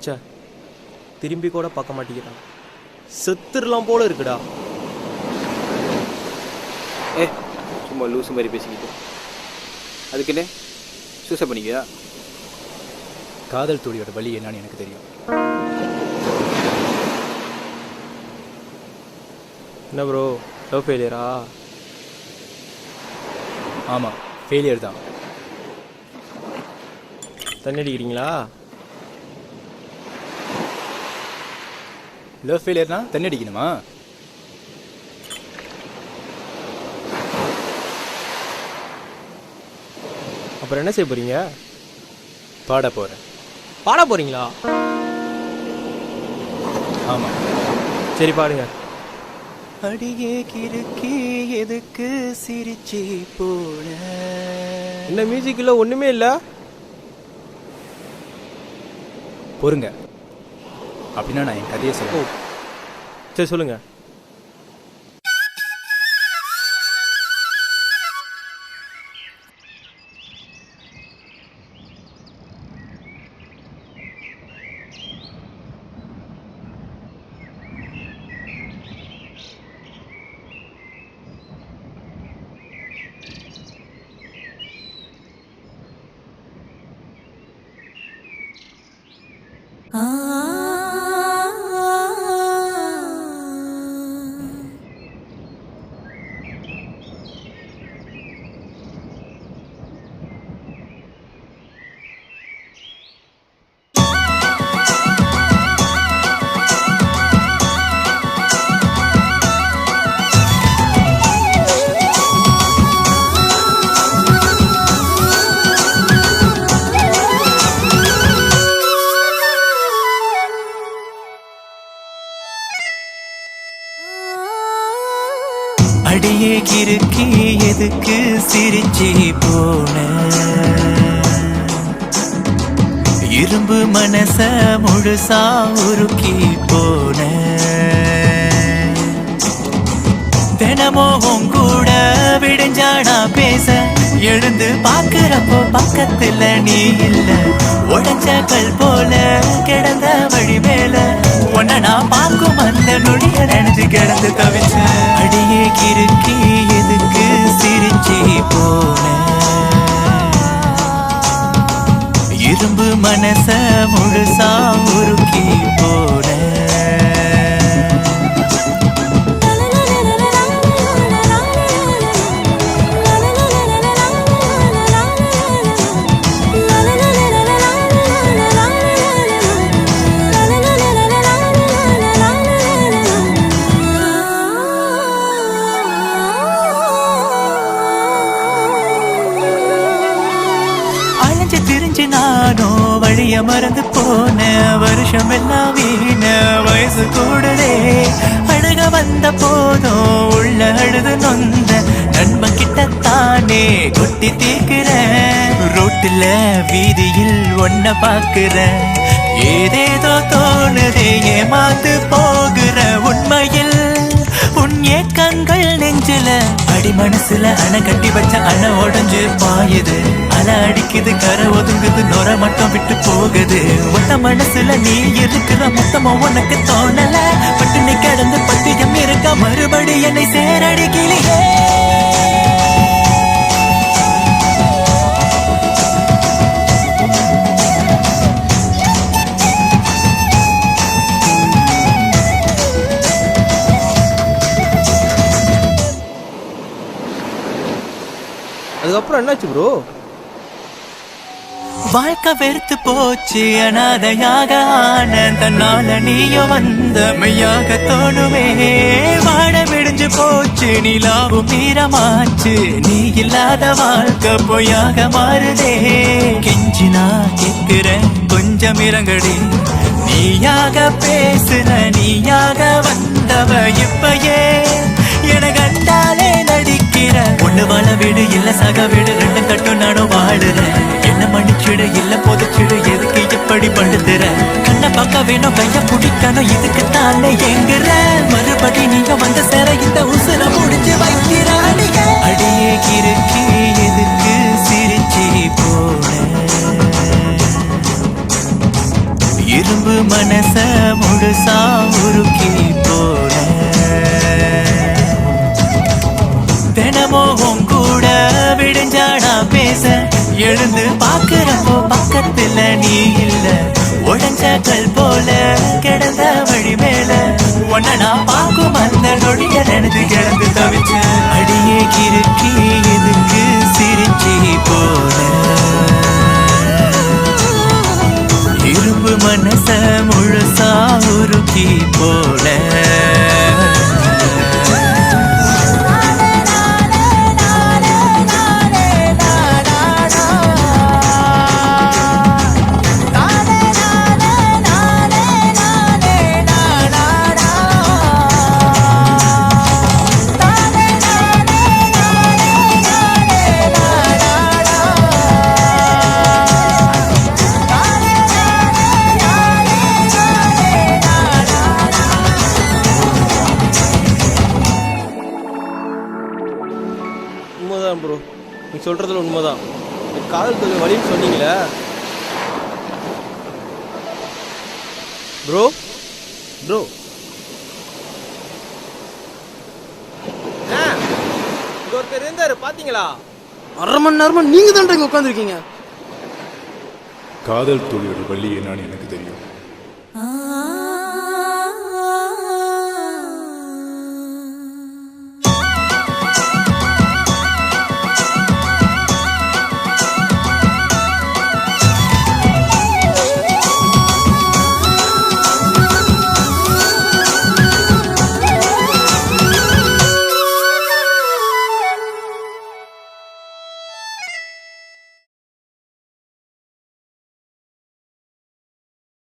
சே, திரும்பி கூட பார்க்க மாட்டேங்கிறான். செத்துடலாம் போல இருக்குடா. சும்மா லூசு மாதிரி பேசிக்கிட்டு அதுக்குன்னு சூசை பண்ணிக்கியா? காதல் தோழியோட வழி என்னன்னு எனக்கு தெரியும். என்ன ப்ரோ, லவ் ஃபெயிலியரா? ஆமாம், ஃபெயிலியர் தான். தண்ணி அடிக்கிறீங்களா? லவ் ஃபெயிலியர்னா தண்ணி அடிக்கணுமா? அப்புறம் என்ன செய்ய போறீங்க? பாட போகிறேன். பாட போறீங்களா? ஆமாம். சரி பாடுங்க. அடியே கிறுக்கி எதுக்கு சிரிச்சி போன? இந்த மியூசிக்கில் ஒன்றுமே இல்லை. பொறுங்க, அப்படின்னா நான் என் கதையை சொல்லுவோம். சரி சொல்லுங்க. அடியே கிறுக்கி எதுக்கு சிரிச்சி போன? இரும்பு மனச முழுசா உருக்கி போன. தினமும் கூட விடுஞ்சானா பேச எழுந்து பாக்குறப்போ பக்கத்துல நீ இல்ல. உடஞ்ச கல் போல கிடந்த வழி மேல உன்ன நான் பார்க்கும் அந்த நொடிய நினைச்சு கிடந்து தவிச்ச. அடியே கிறுக்கி எதுக்கு சிரிச்சி போன? இரும்பு மனச முழுசா உருக்கி போன. நானோ வழிய மறந்து போன. வருஷம் எல்லாம் வீண, வயசு கூடுதே. அழுக வந்த போதும் உள்ள அழுது நொந்த. நண்பன் கிட்டத்தானே கொட்டி தீர்க்கிற. ரோட்டுல வீதியில் ஒன்ன பாக்குற. ஏதேதோ தோணுதே, ஏமாந்து போகிற. உண்மையில் உன் ஏக்கங்கள் நெஞ்சில அடி மனசுல அணை கட்டி வச்ச அணை உடஞ்சு பாயுது. அலை அடிக்குது, கரை ஒதுங்குது, நொர மட்டும் விட்டு போகுது. ஒத்த மனசுல நீ இருக்கிற மொத்தமா உனக்கு தோணல. பட்டு நீ கிடந்து பத்தியம் இருக்க மறுபடி என்னை சேரடிக்கிளியே. அதுக்கப்புறம் என்னாச்சு ப்ரோ? வாழ்க்கை வெறுத்து போச்சு, அனாதையாக ஆன. தன்னால நீயோ வந்த மெய்யாக தோணுமே. வாட விடிஞ்சு போச்சு, நிலாவும் நீரமாச்சு. நீ இல்லாத வாழ்க்கை பொய்யாக மாறுதே. கெஞ்சி நான் கேட்கிறேன், கொஞ்சம் இறங்கடி. நீயாக பேசுற, நீயாக வந்தவ இப்பயே என கண்டாலே நடிக்கிற. ஒண்ணு வாழ வீடு இல்ல சக வீடு, ரெண்டும் கட்டும் நானும் வாழுறேன். என்ன மன்னிச்சிடு இல்ல பொதிச்சிடு, எதுக்கு இப்படி படுத்துற? கண்ணை பார்க்க வேணும், கைய பிடிக்கணும், இதுக்கு தானே எங்குற. மறுபடி நீங்க வந்த சேர இந்த உசுர முடிஞ்சு வைக்கிறாடிக. அடியே கிறுக்கி எதுக்கு சிரிச்சி போன? இரும்பு விடிஞ்சாடா பேச எழுந்து பாக்குறப்போ பக்கத்துல நீ இல்ல உடஞ்ச கல் போல கிடந்த வழி மேல உன்ன நான் பார்க்கும் அந்த நொடிய நினைத்து கிடந்து தவிச்ச அடியே கிறுக்கி எதுக்கு சிரிச்சி போல இரும்பு மனச முழுசா உருக்கி போல உண்மைதான் ப்ரோ, நீ சொல்கிறதுல உண்மைதான். காதல் தொழில் வழின்னு சொன்னீங்களே ப்ரோ. ப்ரோ இங்கே ஒருத்தர் இருந்தார் பார்த்தீங்களா? அரை மணி நேரமா நீங்க தான் இங்க உட்காந்துருக்கீங்க. காதல் தோழியோட வள்ளி என்னன்னு எனக்கு தெரியும்.